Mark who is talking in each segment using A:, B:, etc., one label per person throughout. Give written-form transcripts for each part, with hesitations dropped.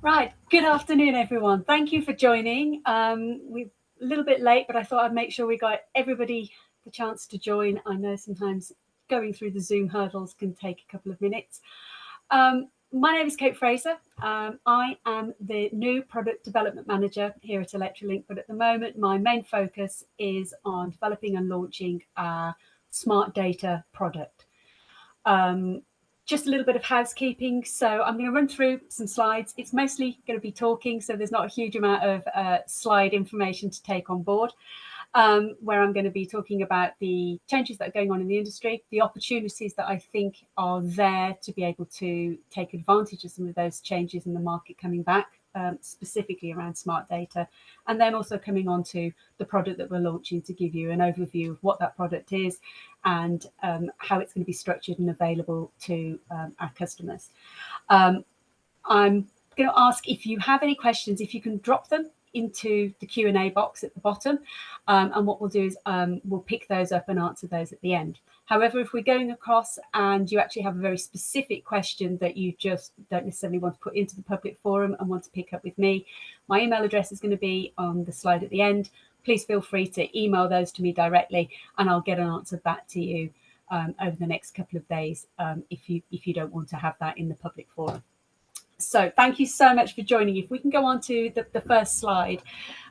A: Right, good afternoon, everyone. Thank you for joining. We're a little bit late, but I thought I'd make sure we got everybody the chance to join. I know sometimes going through the Zoom hurdles can take a couple of minutes. My name is Kate Frazer. I am the new product development manager here at Electrolink, but at the moment, my main focus is on developing and launching our smart data product. Just a little bit of housekeeping. So I'm going to run through some slides. It's mostly going to be talking, so there's not a huge amount of slide information to take on board, where I'm going to be talking about the changes that are going on in the industry, the opportunities that I think are there to be able to take advantage of some of those changes in the market coming back, specifically around smart data, and then also coming on to the product that we're launching to give you an overview of what that product is and how it's going to be structured and available to our customers. I'm going to ask if you have any questions, if you can drop them into the Q&A box at the bottom, and what we'll do is we'll pick those up and answer those at the end. However, if we're going across and you actually have a very specific question that you just don't necessarily want to put into the public forum and want to pick up with me, my email address is going to be on the slide at the end. Please feel free to email those to me directly, and I'll get an answer back to you over the next couple of days if you don't want to have that in the public forum. So thank you so much for joining. If we can go on to the first slide,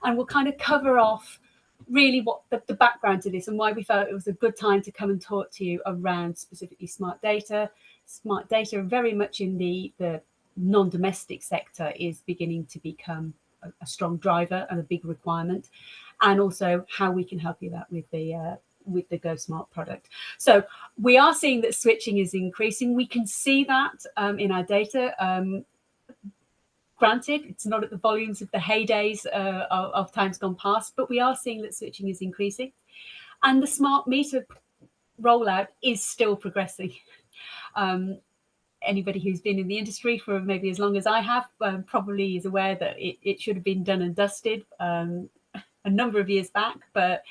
A: and we'll kind of cover off really what the background to this and why we felt it was a good time to come and talk to you around specifically smart data. Smart data very much in the non-domestic sector is beginning to become a strong driver and a big requirement, and also how we can help you that with the GoSmart product. So we are seeing that switching is increasing. We can see that in our data. Granted, it's not at the volumes of the heydays of times gone past, but we are seeing that switching is increasing. And the smart meter rollout is still progressing. Anybody who's been in the industry for maybe as long as I have probably is aware that it should have been done and dusted a number of years back, but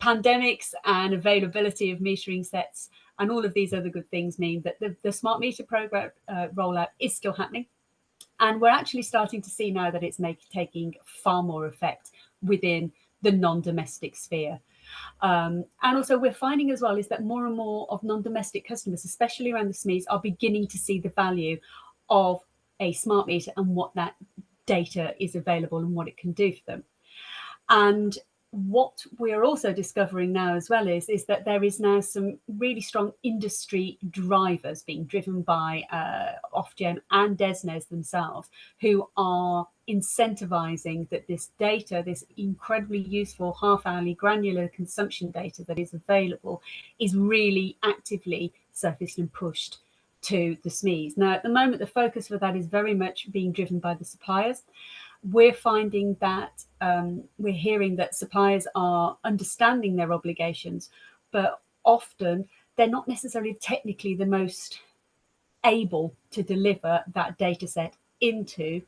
A: pandemics and availability of metering sets and all of these other good things mean that the smart meter program rollout is still happening. And we're actually starting to see now that it's taking far more effect within the non-domestic sphere. And also we're finding as well is that more and more of non-domestic customers, especially around the SMEs, are beginning to see the value of a smart meter and what that data is available and what it can do for them. And what we're also discovering now as well is that there is now some really strong industry drivers being driven by Ofgem and DESNZ themselves, who are incentivizing that this data, this incredibly useful half-hourly granular consumption data that is available, is really actively surfaced and pushed to the SMEs. Now, at the moment, the focus for that is very much being driven by the suppliers. We're finding that we're hearing that suppliers are understanding their obligations, but often they're not necessarily technically the most able to deliver that data set into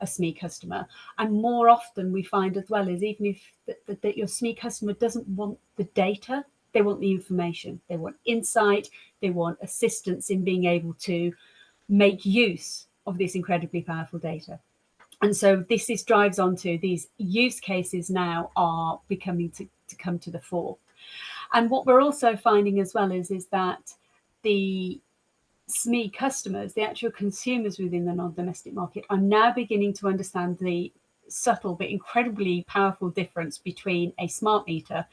A: a SME customer. And more often we find as well is even if that your SME customer doesn't want the data, they want the information, they want insight, they want assistance in being able to make use of this incredibly powerful data. And so this drives onto these use cases now are becoming to come to the fore. And what we're also finding as well is that the SME customers, the actual consumers within the non-domestic market, are now beginning to understand the subtle but incredibly powerful difference between a smart meter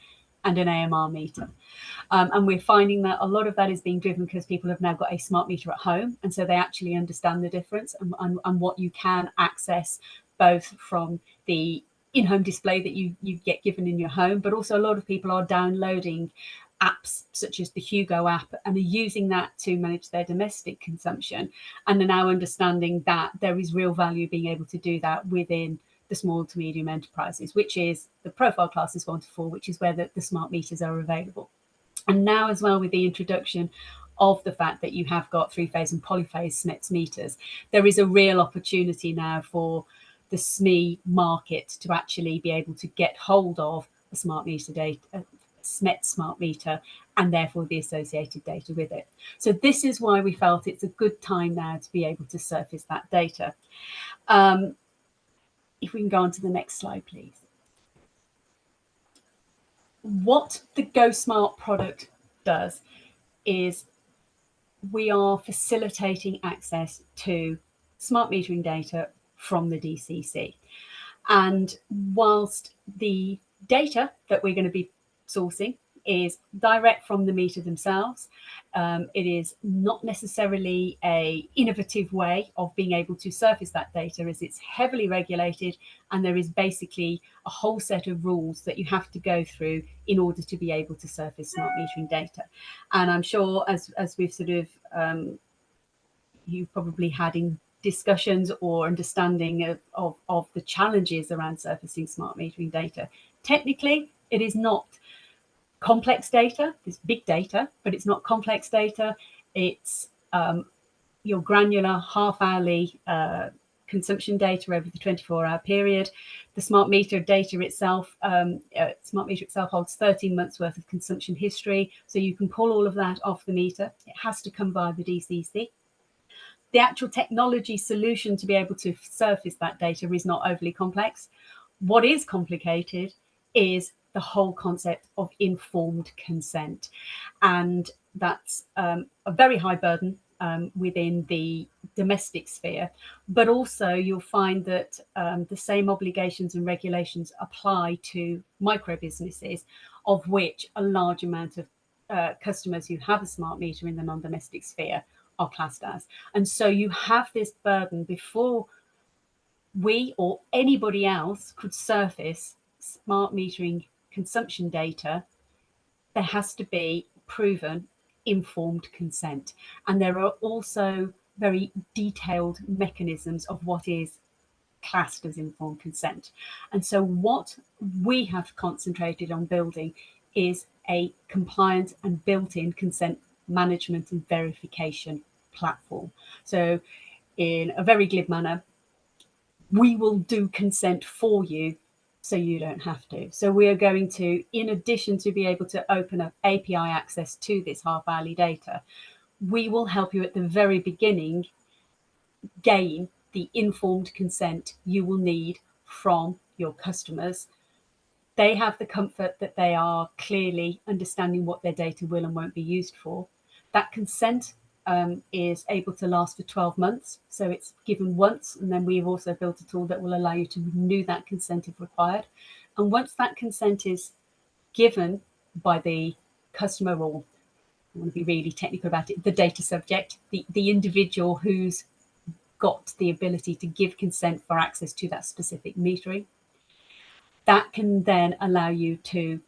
A: and an AMR meter. And we're finding that a lot of that is being driven because people have now got a smart meter at home, and so they actually understand the difference and what you can access both from the in-home display that you get given in your home, but also a lot of people are downloading apps such as the Hugo app and are using that to manage their domestic consumption, and are now understanding that there is real value being able to do that within the small to medium enterprises, which is the profile classes 1 to 4, which is where the smart meters are available. And now as well with the introduction of the fact that you have got three-phase and polyphase SMEs meters, there is a real opportunity now for the SME market to actually be able to get hold of a smart meter data, SMET smart meter and therefore the associated data with it. So this is why we felt it's a good time now to be able to surface that data. If we can go on to the next slide, please. What the GoSmart product does is we are facilitating access to smart metering data from the DCC. And whilst the data that we're going to be sourcing is direct from the meter themselves, it is not necessarily a innovative way of being able to surface that data, as it's heavily regulated, and there is basically a whole set of rules that you have to go through in order to be able to surface smart metering data. And I'm sure as we've sort of you've probably had in discussions or understanding of the challenges around surfacing smart metering data. Technically, it is not complex data. It's big data, but it's not complex data. It's your granular half-hourly consumption data over the 24-hour period. The smart meter data itself, smart meter itself holds 13 months worth of consumption history, so you can pull all of that off the meter. It has to come via the DCC. The actual technology solution to be able to surface that data is not overly complex. What is complicated is the whole concept of informed consent. And that's a very high burden within the domestic sphere, but also you'll find that the same obligations and regulations apply to micro businesses, of which a large amount of customers who have a smart meter in the non-domestic sphere are classed as. And so you have this burden before we or anybody else could surface smart metering consumption data. There has to be proven informed consent. And there are also very detailed mechanisms of what is classed as informed consent. And so what we have concentrated on building is a compliant and built-in consent management and verification platform. So in a very glib manner, we will do consent for you so you don't have to. So we are going to, in addition to be able to open up API access to this half-hourly data, we will help you at the very beginning gain the informed consent you will need from your customers. They have the comfort that they are clearly understanding what their data will and won't be used for. That consent is able to last for 12 months. So it's given once, and then we've also built a tool that will allow you to renew that consent if required. And once that consent is given by the customer, or I want to be really technical about it, the data subject, the individual who's got the ability to give consent for access to that specific metering, that can then allow you to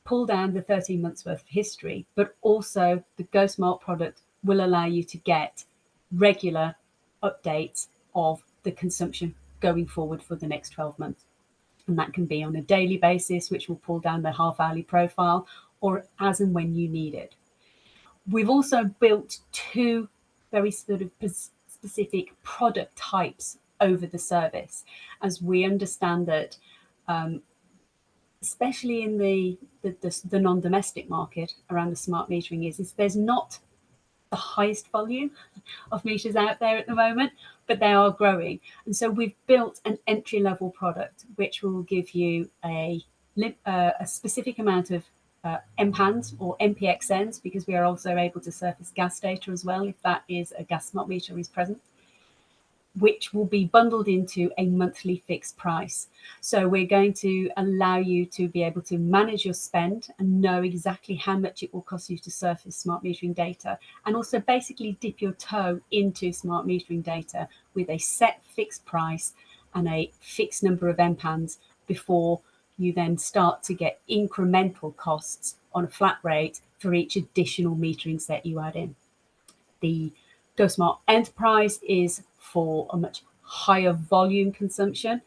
A: pull down the 13 months worth of history, but also the GoSmart product will allow you to get regular updates of the consumption going forward for the next 12 months. And that can be on a daily basis, which will pull down the half-hourly profile, or as and when you need it. We've also built two very sort of specific product types over the service, as we understand that especially in the non-domestic market around the smart metering is there's not the highest volume of meters out there at the moment, but they are growing. And so we've built an entry-level product which will give you a specific amount of MPANs or MPXNs, because we are also able to surface gas data as well if that is a gas smart meter is present, which will be bundled into a monthly fixed price. So we're going to allow you to be able to manage your spend and know exactly how much it will cost you to surface smart metering data, and also basically dip your toe into smart metering data with a set fixed price and a fixed number of MPANs before you then start to get incremental costs on a flat rate for each additional metering set you add in. The GoSmart Enterprise is for a much higher volume consumption,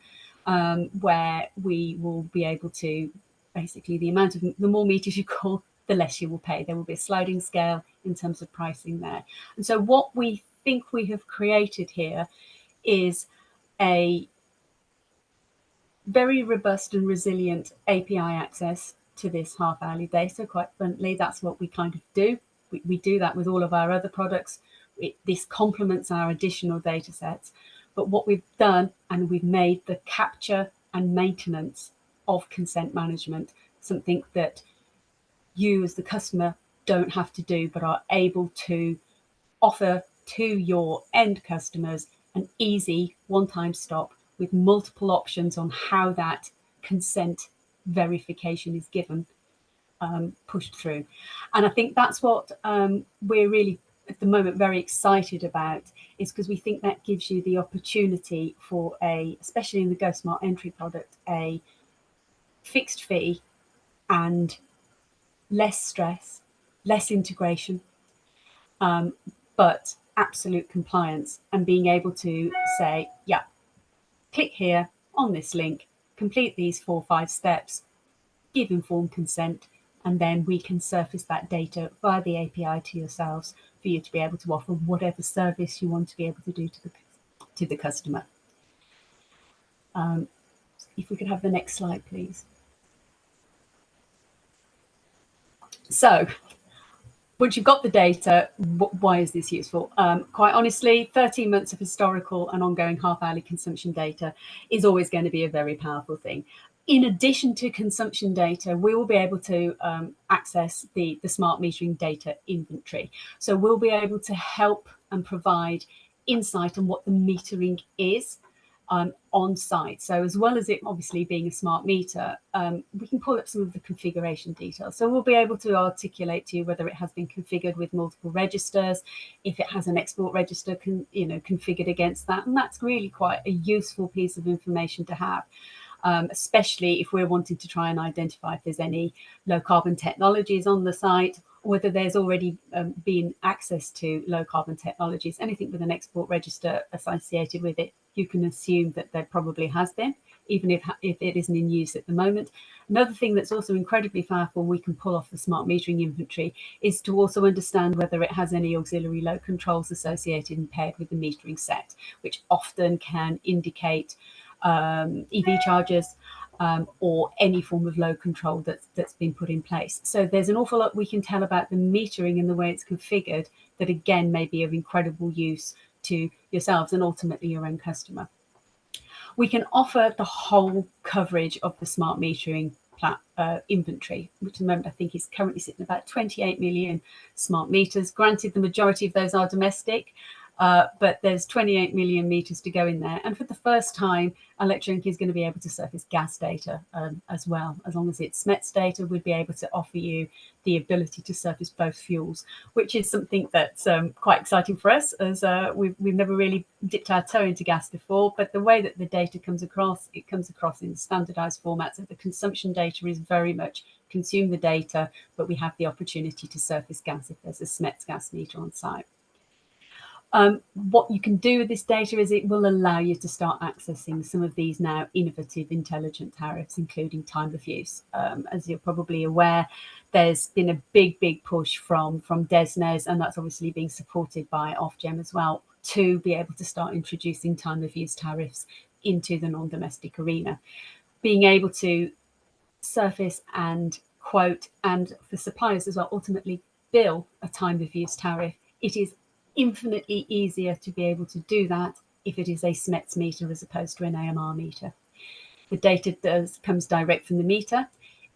A: where we will be able to basically the more meters you call, the less you will pay. There will be a sliding scale in terms of pricing there. And so what we think we have created here is a very robust and resilient API access to this half-hourly data. Quite bluntly, that's what we kind of do. We do that with all of our other products. This complements our additional data sets. But what we've done, and we've made the capture and maintenance of consent management something that you as the customer don't have to do, but are able to offer to your end customers an easy one-time stop with multiple options on how that consent verification is given, pushed through. And I think that's what we're really at the moment very excited about, is because we think that gives you the opportunity for especially in the GoSmart entry product, a fixed fee and less stress, less integration, but absolute compliance, and being able to say, yeah, click here on this link, complete these 4 or 5 steps, give informed consent, and then we can surface that data via the API to yourselves for you to be able to offer whatever service you want to be able to do to the customer. If we could have the next slide, please. So once you've got the data, why is this useful? Quite honestly, 13 months of historical and ongoing half-hourly consumption data is always going to be a very powerful thing. In addition to consumption data, we will be able to access the smart metering data inventory. So we'll be able to help and provide insight on what the metering is on site. So as well as it obviously being a smart meter, we can pull up some of the configuration details. So we'll be able to articulate to you whether it has been configured with multiple registers, if it has an export register configured against that. And that's really quite a useful piece of information to have. Especially if we're wanting to try and identify if there's any low carbon technologies on the site, or whether there's already been access to low carbon technologies. Anything with an export register associated with it, you can assume that there probably has been, even if it isn't in use at the moment. Another thing that's also incredibly powerful we can pull off the smart metering inventory is to also understand whether it has any auxiliary load controls associated and paired with the metering set, which often can indicate EV chargers or any form of load control that's been put in place. So there's an awful lot we can tell about the metering and the way it's configured that again may be of incredible use to yourselves and ultimately your own customer. We can offer the whole coverage of the smart metering inventory, which remember I think is currently sitting at about 28 million smart meters. Granted, the majority of those are domestic, but there's 28 million meters to go in there. And for the first time, Electrolink is going to be able to surface gas data as well. As long as it's SMEs data, we'd be able to offer you the ability to surface both fuels, which is something that's quite exciting for us, as we've never really dipped our toe into gas before. But the way that the data comes across, it comes across in standardized format. So the consumption data is very much consume the data, but we have the opportunity to surface gas if there's a SMEs gas meter on site. What you can do with this data is it will allow you to start accessing some of these now innovative intelligent tariffs, including time of use. As you're probably aware, there's been a big push from DESNZ, and that's obviously being supported by Ofgem as well, to be able to start introducing time of use tariffs into the non-domestic arena. Being able to surface and quote, and for suppliers as well, ultimately bill a time of use tariff, it is infinitely easier to be able to do that if it is a SMEs meter as opposed to an AMR meter. The data comes direct from the meter.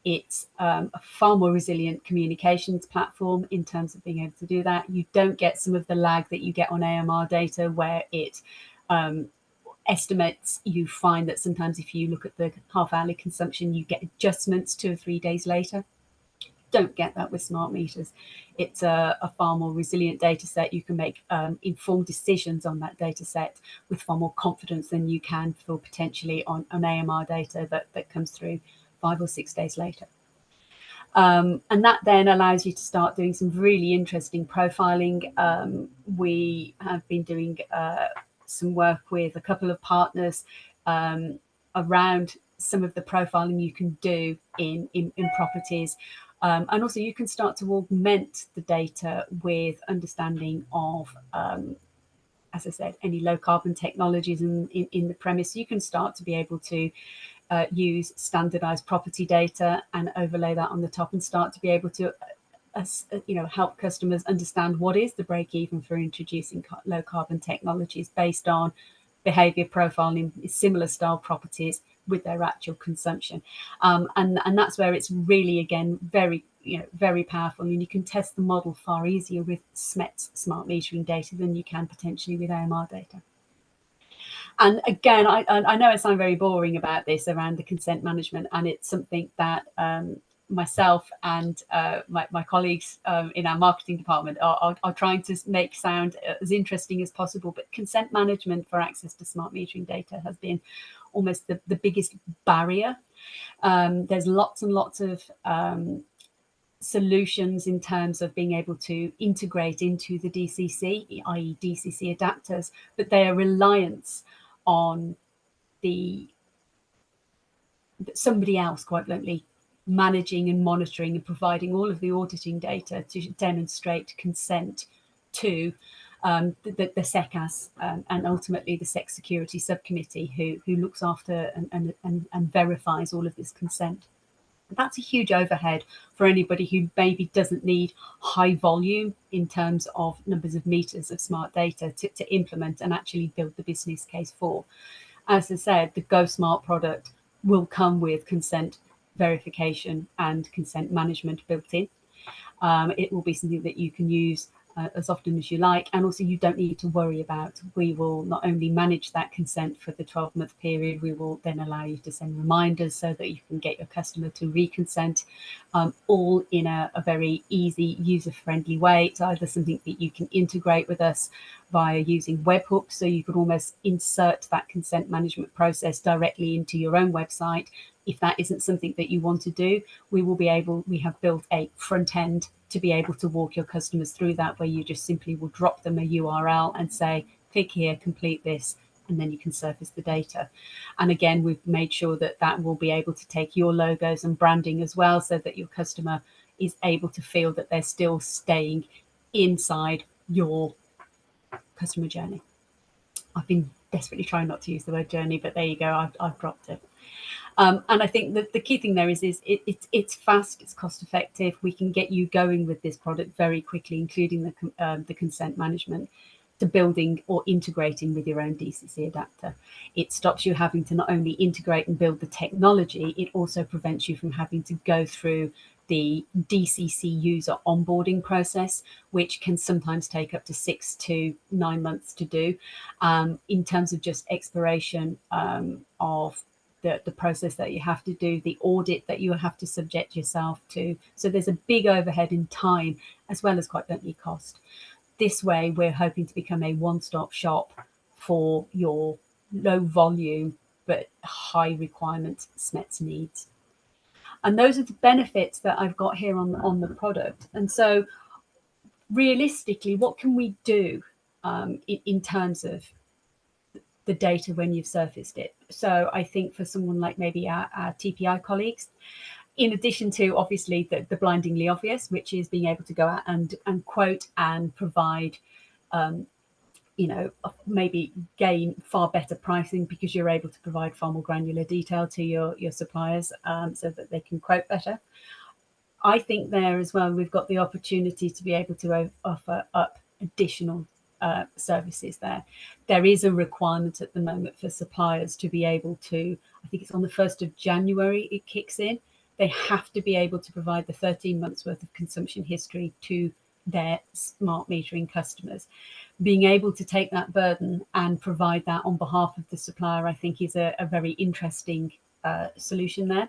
A: It's a far more resilient communications platform in terms of being able to do that. You don't get some of the lag that you get on AMR data where it estimates. You find that sometimes if you look at the half-hourly consumption, you get adjustments 2 or 3 days later. Don't get that with smart meters. It's a far more resilient data set. You can make informed decisions on that data set with far more confidence than you can for potentially on AMR data that comes through 5 or 6 days later. And that then allows you to start doing some really interesting profiling. We have been doing some work with a couple of partners around some of the profiling you can do in properties. And also you can start to augment the data with understanding of, as I said, any low carbon technologies in the premise. You can start to be able to use standardized property data and overlay that on the top and start to be able to help customers understand what is the break even for introducing low carbon technologies based on behavior profiling similar style properties with their actual consumption. And that's where it's really, again, very powerful. I mean, you can test the model far easier with SMEs, smart metering data, than you can potentially with AMR data. And again, I know I sound very boring about this around the consent management, and it's something that myself and my colleagues in our marketing department are trying to make sound as interesting as possible. But consent management for access to smart metering data has been almost the biggest barrier. There's lots and lots of solutions in terms of being able to integrate into the DCC, i.e. DCC adapters, but they are reliant on somebody else, quite bluntly, managing and monitoring and providing all of the auditing data to demonstrate consent to the SECAS and ultimately the SEC Security Subcommittee, who looks after and verifies all of this consent. That's a huge overhead for anybody who maybe doesn't need high volume in terms of numbers of meters of smart data to implement and actually build the business case for. As I said, the GoSmart product will come with consent verification and consent management built in. It will be something that you can use as often as you like, and also you don't need to worry about. We will not only manage that consent for the 12-month period, we will then allow you to send reminders so that you can get your customer to reconsent, all in a very easy, user-friendly way. It's either something that you can integrate with us via using webhooks, so you could almost insert that consent management process directly into your own website. If that isn't something that you want to do, we have built a front end to be able to walk your customers through that, where you just simply will drop them a URL and say, click here, complete this, and then you can surface the data. And again, we've made sure that that will be able to take your logos and branding as well, so that your customer is able to feel that they're still staying inside your customer journey. I've been desperately trying not to use the word journey, but there you go, I've dropped it. And I think that the key thing there is it's fast, it's cost effective. We can get you going with this product very quickly, including the consent management, to building or integrating with your own DCC adapter. It stops you having to not only integrate and build the technology, it also prevents you from having to go through the DCC user onboarding process, which can sometimes take up to 6 to 9 months to do, in terms of just exploration of the process that you have to do, the audit that you have to subject yourself to. So there's a big overhead in time as well as quite bluntly cost. This way, we're hoping to become a one-stop shop for your low volume but high requirement SMEs needs. And those are the benefits that I've got here on the product. And so realistically, what can we do in terms of the data when you've surfaced it? So I think for someone like maybe our TPI colleagues, in addition to obviously the blindingly obvious, which is being able to go out and quote and provide, maybe gain far better pricing because you're able to provide far more granular detail to your suppliers, so that they can quote better. I think there as well, we've got the opportunity to be able to offer up additional services there. There is a requirement at the moment for suppliers to be able to, I think it's on the 1st of January it kicks in, they have to be able to provide the 13 months worth of consumption history to their smart metering customers. Being able to take that burden and provide that on behalf of the supplier, I think is a very interesting solution there.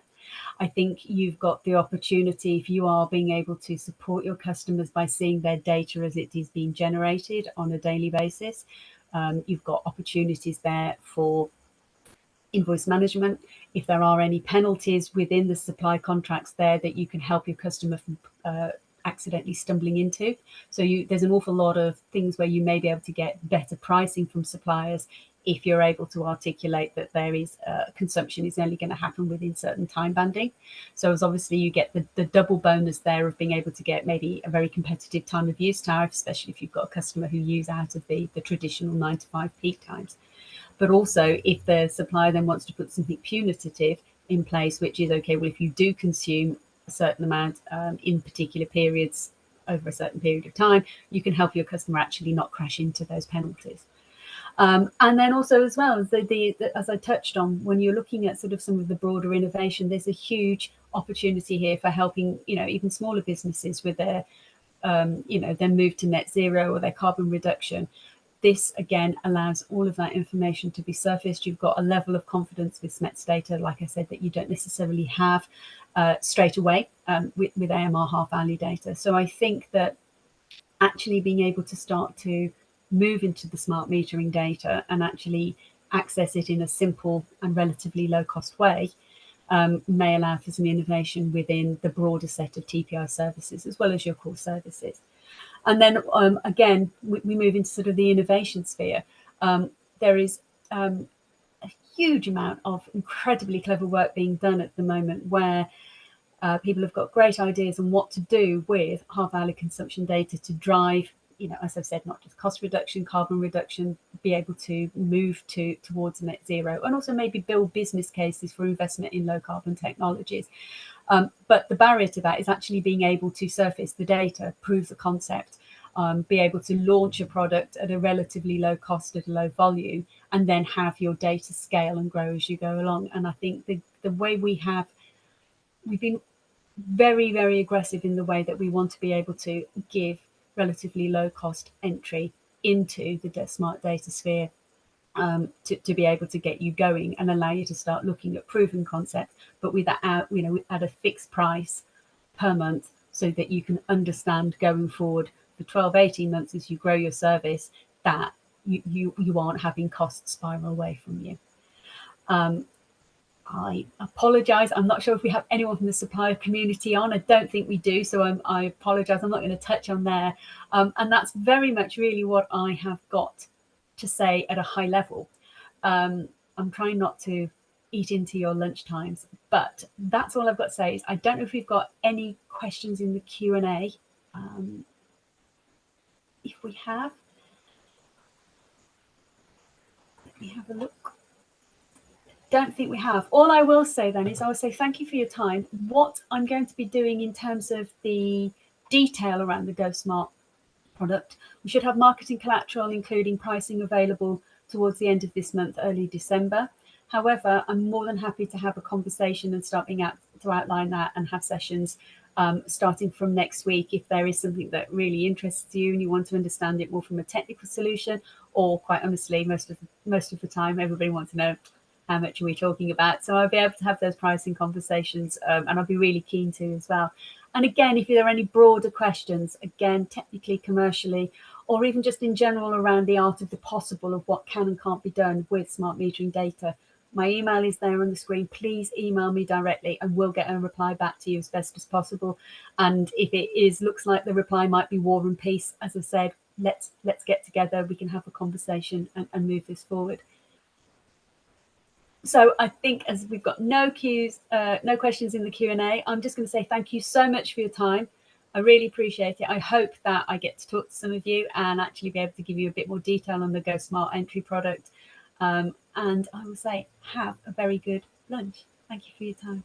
A: I think you've got the opportunity, if you are being able to support your customers by seeing their data as it is being generated on a daily basis, you've got opportunities there for invoice management. If there are any penalties within the supply contracts there that you can help your customer from accidentally stumbling into. So there's an awful lot of things where you may be able to get better pricing from suppliers if you're able to articulate that there is consumption is only going to happen within certain time banding. So as obviously you get the double bonus there of being able to get maybe a very competitive time of use tariff, especially if you've got a customer who use out of the traditional 9 to 5 peak times. But also if the supplier then wants to put something punitive, in place, which is okay, well, if you do consume a certain amount in particular periods over a certain period of time, you can help your customer actually not crash into those penalties. And then also as well, as I touched on, when you're looking at sort of some of the broader innovation, there's a huge opportunity here for helping, even smaller businesses with their, their move to net zero or their carbon reduction. This again allows all of that information to be surfaced. You've got a level of confidence with SMEs data, like I said, that you don't necessarily have straight away with AMR half-hourly data. So I think that actually being able to start to move into the smart metering data and actually access it in a simple and relatively low cost way may allow for some innovation within the broader set of TPI services as well as your core services. And then again, we move into sort of the innovation sphere. There is a huge amount of incredibly clever work being done at the moment where people have got great ideas on what to do with half-hourly consumption data to drive, as I've said, not just cost reduction, carbon reduction, be able to move towards net zero, and also maybe build business cases for investment in low carbon technologies. But the barrier to that is actually being able to surface the data, prove the concept, be able to launch a product at a relatively low cost, at a low volume, and then have your data scale and grow as you go along. And I think the way we've been very, very aggressive in the way that we want to be able to give relatively low cost entry into the GoSmart data sphere to be able to get you going and allow you to start looking at proven concepts, but with that out, at a fixed price per month, so that you can understand going forward for 12-18 months as you grow your service that you aren't having costs spiral away from you. I apologise. I'm not sure if we have anyone from the supplier community on. I don't think we do. So I apologise. I'm not going to touch on there. And that's very much really what I have got to say at a high level. I'm trying not to eat into your lunch times, but that's all I've got to say. Is I don't know if we've got any questions in the Q&A. If we have, let me have a look. Don't think we have. All I will say then is I will say thank you for your time. What I'm going to be doing in terms of the detail around the GoSmart product, we should have marketing collateral, including pricing, available towards the end of this month, early December. However, I'm more than happy to have a conversation and start being out to outline that and have sessions starting from next week if there is something that really interests you and you want to understand it more from a technical solution, or quite honestly, most of the time everybody wants to know how much are we talking about. So I'll be able to have those pricing conversations and I'll be really keen to as well. And again, if there are any broader questions, again, technically, commercially, or even just in general around the art of the possible of what can and can't be done with smart metering data, my email is there on the screen. Please email me directly and we'll get a reply back to you as best as possible. And if it looks like the reply might be war and peace, as I said, let's get together, we can have a conversation and move this forward. So I think as we've got no questions in the Q&A, I'm just going to say thank you so much for your time. I really appreciate it. I hope that I get to talk to some of you and actually be able to give you a bit more detail on the GoSmart entry product. And I will say, have a very good lunch. Thank you for your time.